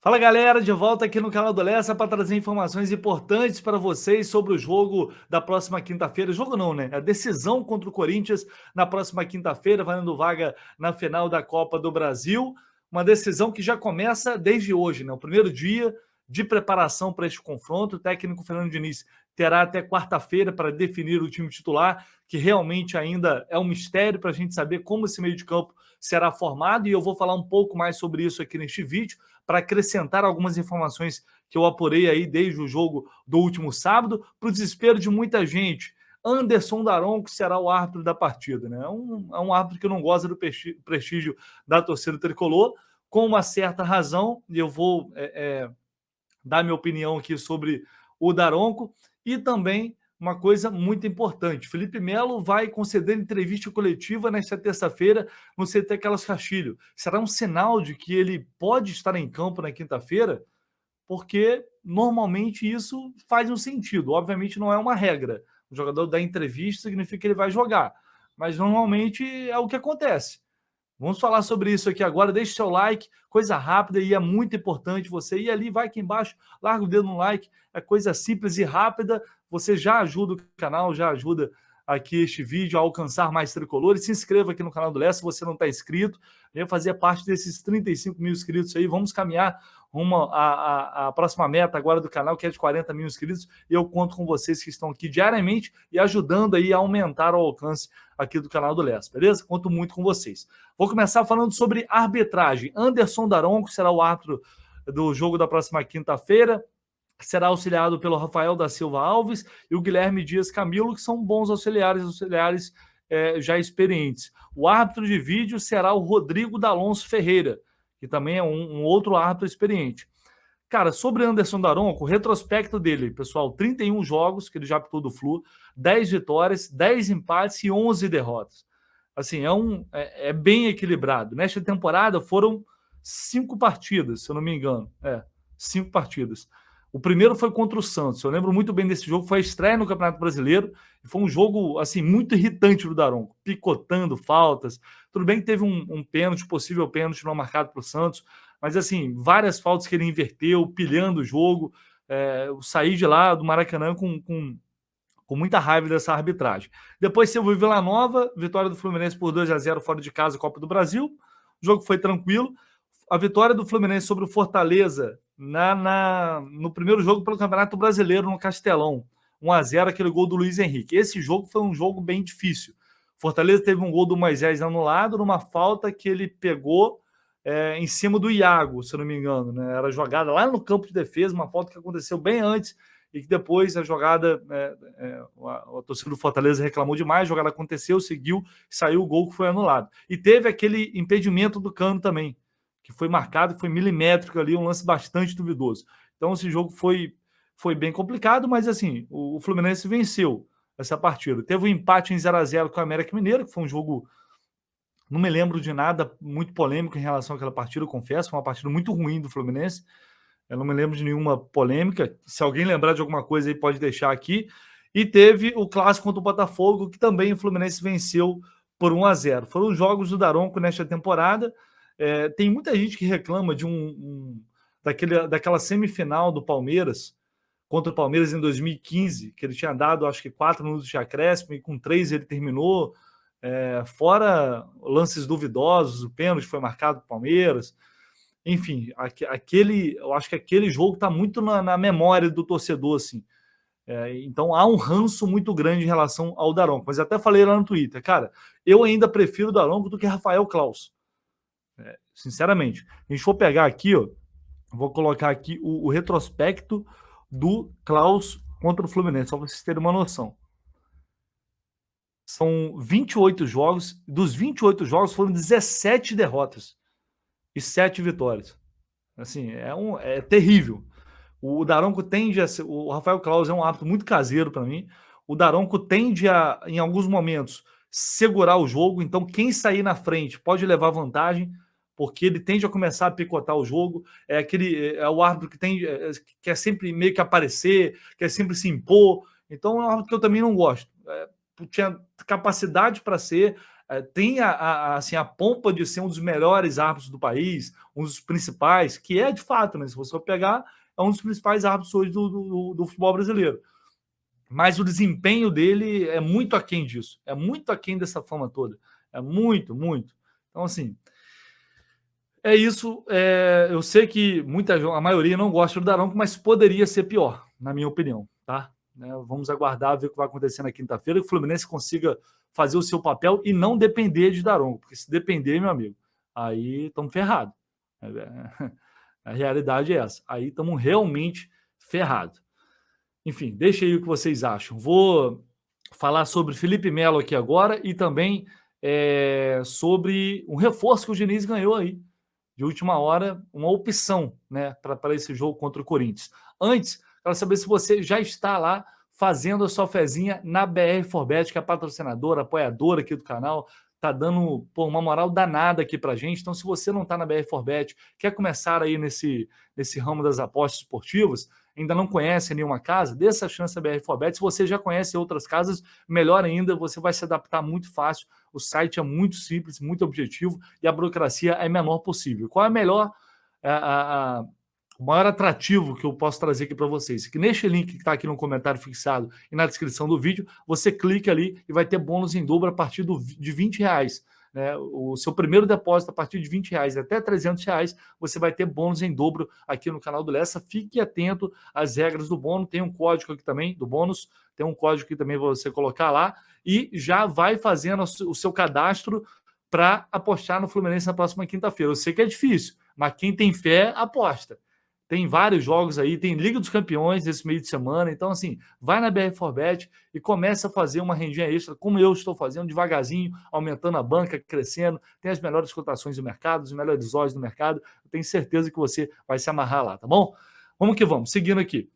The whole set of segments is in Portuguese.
Fala galera, de volta aqui no canal do Lessa para trazer informações importantes para vocês sobre o jogo da próxima quinta-feira. Jogo não, né? A decisão contra o Corinthians na próxima quinta-feira, valendo vaga na final da Copa do Brasil. Uma decisão que já começa desde hoje, né? O primeiro dia de preparação para este confronto. O técnico Fernando Diniz terá até quarta-feira para definir o time titular, que realmente ainda é um mistério para a gente saber como esse meio de campo será formado. E eu vou falar um pouco mais sobre isso aqui neste vídeo, para acrescentar algumas informações que eu apurei aí desde o jogo do último sábado, para o desespero de muita gente. Anderson Daronco será o árbitro da partida, né? É um árbitro que não gosta do prestígio da torcida tricolor, com uma certa razão, e eu vou dar minha opinião aqui sobre o Daronco, e também uma coisa muito importante: Felipe Melo vai conceder entrevista coletiva nesta terça-feira no CT Carlos Castilho. Será um sinal de que ele pode estar em campo na quinta-feira? Porque normalmente isso faz um sentido. Obviamente não é uma regra. O jogador dá entrevista significa que ele vai jogar, mas normalmente é o que acontece. Vamos falar sobre isso aqui agora. Deixe seu like, coisa rápida, e é muito importante você ir ali, vai aqui embaixo, larga o dedo no like, é coisa simples e rápida. Você já ajuda o canal, já ajuda aqui este vídeo a alcançar mais tricolores. Se inscreva aqui no canal do Lessa se você não está inscrito. Venha fazer parte desses 35 mil inscritos aí. Vamos caminhar rumo à próxima meta agora do canal, que é de 40 mil inscritos. E eu conto com vocês que estão aqui diariamente e ajudando aí a aumentar o alcance aqui do canal do Lessa, beleza? Conto muito com vocês. Vou começar falando sobre arbitragem. Anderson Daronco será o árbitro do jogo da próxima quinta-feira. Será auxiliado pelo Rafael da Silva Alves e o Guilherme Dias Camilo, que são bons auxiliares já experientes. O árbitro de vídeo será o Rodrigo D'Alonso Ferreira, que também é um outro árbitro experiente. Cara, sobre Anderson Daronco, o retrospecto dele, pessoal: 31 jogos que ele já apitou do Flu, 10 vitórias, 10 empates e 11 derrotas. Assim, é bem equilibrado. Nesta temporada foram 5 partidas, se eu não me engano. 5 partidas. O primeiro foi contra o Santos. Eu lembro muito bem desse jogo, foi a estreia no Campeonato Brasileiro, e foi um jogo assim muito irritante do Daronco, picotando faltas. Tudo bem que teve um pênalti, possível pênalti não marcado para o Santos, mas assim, várias faltas que ele inverteu, pilhando o jogo. Eu saí de lá do Maracanã com muita raiva dessa arbitragem. Depois teve o Vila Nova, vitória do Fluminense por 2-0 fora de casa, Copa do Brasil. O jogo foi tranquilo. A vitória do Fluminense sobre o Fortaleza no primeiro jogo pelo Campeonato Brasileiro no Castelão, 1-0, aquele gol do Luiz Henrique. Esse jogo foi um jogo bem difícil. Fortaleza teve um gol do Moisés anulado numa falta que ele pegou em cima do Iago, se eu não me engano, né? Era jogada lá no campo de defesa, uma falta que aconteceu bem antes e que depois a jogada, a torcida do Fortaleza reclamou demais, a jogada aconteceu, seguiu, saiu o gol que foi anulado. E teve aquele impedimento do Cano também, que foi marcado, foi milimétrico ali, um lance bastante duvidoso. Então esse jogo foi bem complicado, mas assim, o Fluminense venceu essa partida. Teve um empate em 0-0 com o América Mineiro, que foi um jogo, não me lembro de nada muito polêmico em relação àquela partida, eu confesso, foi uma partida muito ruim do Fluminense. Eu não me lembro de nenhuma polêmica. Se alguém lembrar de alguma coisa aí, pode deixar aqui. E teve o clássico contra o Botafogo, que também o Fluminense venceu por 1-0. Foram os jogos do Daronco nesta temporada. Tem muita gente que reclama de daquela semifinal do Palmeiras, contra o Palmeiras em 2015, que ele tinha dado, acho que 4 minutos de acréscimo, e com 3 ele terminou. Fora lances duvidosos, o pênalti foi marcado para o Palmeiras. Enfim, eu acho que aquele jogo está muito na memória do torcedor, assim. Então há um ranço muito grande em relação ao Daronco. Mas até falei lá no Twitter, cara, eu ainda prefiro o Daronco do que Rafael Claus. Sinceramente. Se a gente for pegar aqui, ó, vou colocar aqui o retrospecto do Claus contra o Fluminense, só para vocês terem uma noção. São 28 jogos, dos 28 jogos foram 17 derrotas e 7 vitórias. Assim, é terrível. O Daronco tende a ser, o Rafael Claus é um árbitro muito caseiro para mim. O Daronco tende a, em alguns momentos, segurar o jogo. Então, quem sair na frente pode levar vantagem, porque ele tende a começar a picotar o jogo. É o árbitro que quer sempre meio que aparecer, quer sempre se impor. Então, é um árbitro que eu também não gosto. Tinha capacidade para ser, tem assim, a pompa de ser um dos melhores árbitros do país, um dos principais, que é de fato, né? Se você for pegar, é um dos principais árbitros hoje do futebol brasileiro. Mas o desempenho dele é muito aquém disso, é muito aquém dessa fama toda. É muito, muito. Então, assim, é isso. Eu sei que a maioria não gosta do Daronco, mas poderia ser pior, na minha opinião, tá? Vamos aguardar, ver o que vai acontecer na quinta-feira, que o Fluminense consiga fazer o seu papel e não depender de Daronco, porque se depender, meu amigo, aí estamos ferrados. A realidade é essa. Aí estamos realmente ferrados. Enfim, deixa aí o que vocês acham. Vou falar sobre Felipe Melo aqui agora e também sobre um reforço que o Diniz ganhou aí de última hora, uma opção, né, para esse jogo contra o Corinthians. Antes, quero saber se você já está lá fazendo a sua fezinha na BR4Bet, que é a patrocinadora, apoiadora aqui do canal, tá dando uma moral danada aqui pra gente. Então, se você não está na BR4Bet, quer começar aí nesse ramo das apostas esportivas, ainda não conhece nenhuma casa, dê essa chance à BR4Bet. Se você já conhece outras casas, melhor ainda, você vai se adaptar muito fácil. O site é muito simples, muito objetivo e a burocracia é menor possível. Qual é a melhor, o maior atrativo que eu posso trazer aqui para vocês? Que neste link que está aqui no comentário fixado e na descrição do vídeo, você clica ali e vai ter bônus em dobro a partir de R$20. Né? O seu primeiro depósito a partir de R$20 até R$300, você vai ter bônus em dobro aqui no canal do Lessa. Fique atento às regras do bônus. Tem um código aqui também do bônus, tem um código aqui também para você colocar lá e já vai fazendo o seu cadastro para apostar no Fluminense na próxima quinta-feira. Eu sei que é difícil, mas quem tem fé, aposta. Tem vários jogos aí, tem Liga dos Campeões esse meio de semana. Então, assim, vai na BR4Bet e começa a fazer uma rendinha extra, como eu estou fazendo, devagarzinho, aumentando a banca, crescendo. Tem as melhores cotações do mercado, os melhores odds do mercado. Eu tenho certeza que você vai se amarrar lá, tá bom? Vamos que vamos, seguindo aqui.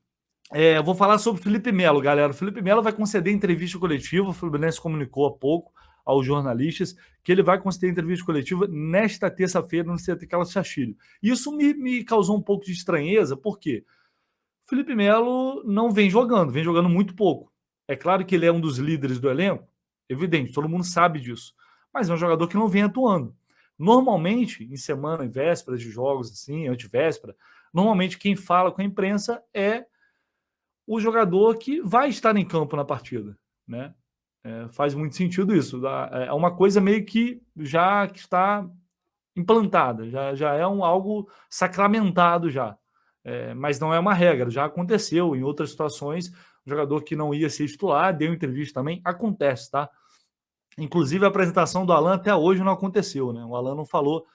Eu vou falar sobre o Felipe Melo, galera. O Felipe Melo vai conceder entrevista coletiva. O Fluminense comunicou há pouco aos jornalistas que ele vai conceder entrevista coletiva nesta terça-feira no CT Carlos Castilho. Isso me causou um pouco de estranheza, porque o Felipe Melo não vem jogando muito pouco. É claro que ele é um dos líderes do elenco, evidente, todo mundo sabe disso, mas é um jogador que não vem atuando. Normalmente, em semana, em vésperas de jogos, assim, antivéspera, normalmente quem fala com a imprensa é o jogador que vai estar em campo na partida, né? Faz muito sentido isso. É uma coisa meio que já que está implantada, já é algo sacramentado já. Mas não é uma regra, já aconteceu em outras situações, um jogador que não ia ser titular, deu entrevista também, acontece, tá? Inclusive a apresentação do Alan até hoje não aconteceu, né? O Alan não falou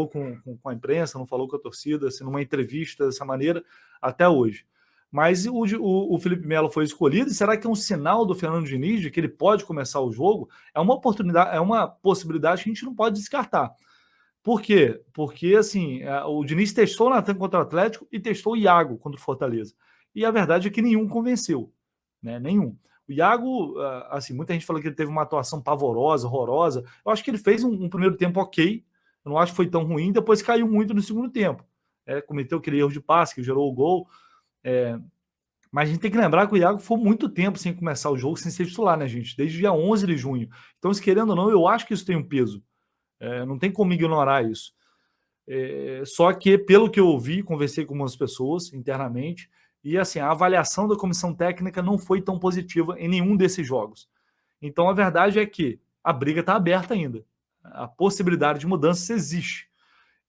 com a imprensa, não falou com a torcida, assim, numa entrevista dessa maneira, até hoje. Mas o Felipe Melo foi escolhido, e será que é um sinal do Fernando Diniz de que ele pode começar o jogo? É uma oportunidade, é uma possibilidade que a gente não pode descartar. Por quê? Porque, assim, o Diniz testou o Natan contra o Atlético e testou o Iago contra o Fortaleza. E a verdade é que nenhum convenceu, né? Nenhum. O Iago, assim, muita gente falou que ele teve uma atuação pavorosa, horrorosa. Eu acho que ele fez um primeiro tempo ok, eu não acho que foi tão ruim, depois caiu muito no segundo tempo. Cometeu aquele erro de passe que gerou o gol. Mas a gente tem que lembrar que o Iago foi muito tempo sem começar o jogo, sem ser titular, né, gente? Desde dia 11 de junho. Então, se querendo ou não, eu acho que isso tem um peso. Não tem como ignorar isso. Só que, pelo que eu ouvi, conversei com algumas pessoas internamente, e assim, a avaliação da comissão técnica não foi tão positiva em nenhum desses jogos. Então, a verdade é que a briga está aberta ainda. A possibilidade de mudança existe.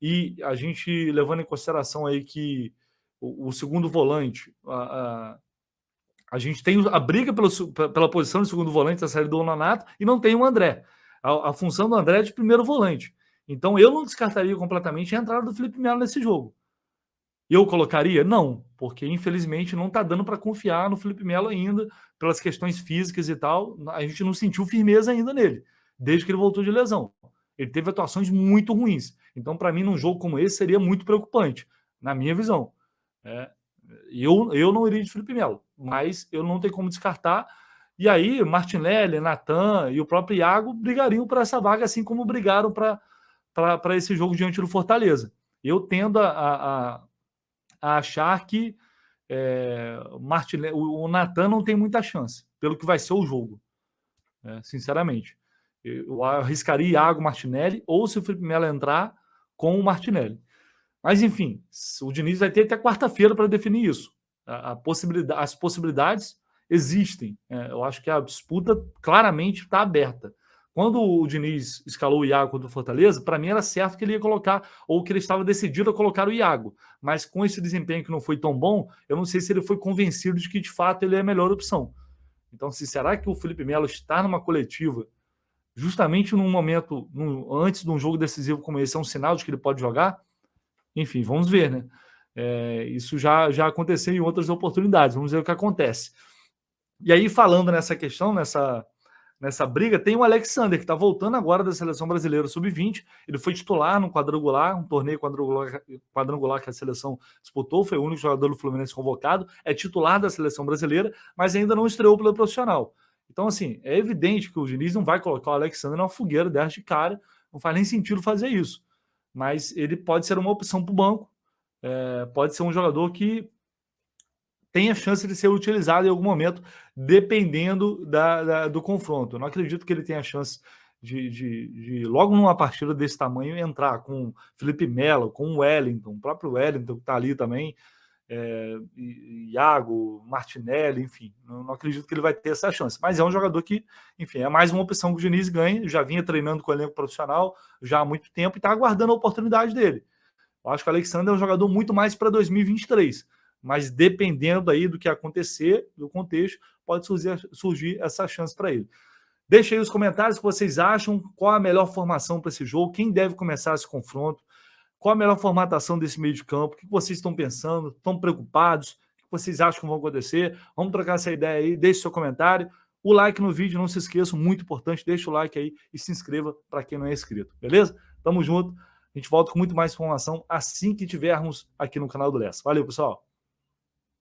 E a gente, levando em consideração aí que o segundo volante, a gente tem a briga pela posição de segundo volante da série do Nonato e não tem o André. A função do André é de primeiro volante. Então eu não descartaria completamente a entrada do Felipe Melo nesse jogo. Eu colocaria? Não, porque infelizmente não está dando para confiar no Felipe Melo ainda, pelas questões físicas e tal. A gente não sentiu firmeza ainda nele, desde que ele voltou de lesão. Ele teve atuações muito ruins. Então, para mim, num jogo como esse, seria muito preocupante, na minha visão. Eu não iria de Felipe Melo, mas eu não tenho como descartar. E aí, Martinelli, Natan e o próprio Iago brigariam por essa vaga, assim como brigaram para esse jogo diante do Fortaleza. Eu tendo a achar que o Natan não tem muita chance, pelo que vai ser o jogo, sinceramente. Eu arriscaria Iago, Martinelli, ou se o Felipe Melo entrar, com o Martinelli. Mas, enfim, o Diniz vai ter até quarta-feira para definir isso. As possibilidades existem. Eu acho que a disputa claramente está aberta. Quando o Diniz escalou o Iago contra o Fortaleza, para mim era certo que ele ia colocar, ou que ele estava decidido a colocar o Iago. Mas com esse desempenho que não foi tão bom, eu não sei se ele foi convencido de que, de fato, ele é a melhor opção. Então, será que o Felipe Melo está numa coletiva justamente num momento, antes de um jogo decisivo como esse, é um sinal de que ele pode jogar? Enfim, vamos ver, né? Isso já aconteceu em outras oportunidades, vamos ver o que acontece. E aí, falando nessa questão, nessa briga, tem o Alexander, que está voltando agora da Seleção Brasileira Sub-20. Ele foi titular no quadrangular, um torneio quadrangular que a seleção disputou, foi o único jogador do Fluminense convocado, é titular da Seleção Brasileira, mas ainda não estreou pelo profissional. Então, assim, é evidente que o Diniz não vai colocar o Alexander numa fogueira dessa de cara, não faz nem sentido fazer isso. Mas ele pode ser uma opção para o banco, pode ser um jogador que tem a chance de ser utilizado em algum momento, dependendo do confronto. Eu não acredito que ele tenha a chance de logo numa partida desse tamanho, entrar com Felipe Melo, com o Wellington, o próprio Wellington que está ali também, Iago, Martinelli, enfim. Não acredito que ele vai ter essa chance. Mas é um jogador que, enfim, é mais uma opção que o Diniz ganha, já vinha treinando com o elenco profissional já há muito tempo e está aguardando a oportunidade dele. Eu acho que o Alexander é um jogador muito mais para 2023, mas dependendo aí do que acontecer, do contexto, pode surgir essa chance para ele. Deixa aí os comentários o que vocês acham, qual a melhor formação para esse jogo, quem deve começar esse confronto, qual a melhor formatação desse meio de campo, o que vocês estão pensando, estão preocupados, o que vocês acham que vão acontecer, vamos trocar essa ideia aí, deixe seu comentário, o like no vídeo, não se esqueçam, muito importante, deixa o like aí e se inscreva para quem não é inscrito, beleza? Tamo junto. A gente volta com muito mais informação assim que tivermos aqui no canal do Lessa. Valeu, pessoal!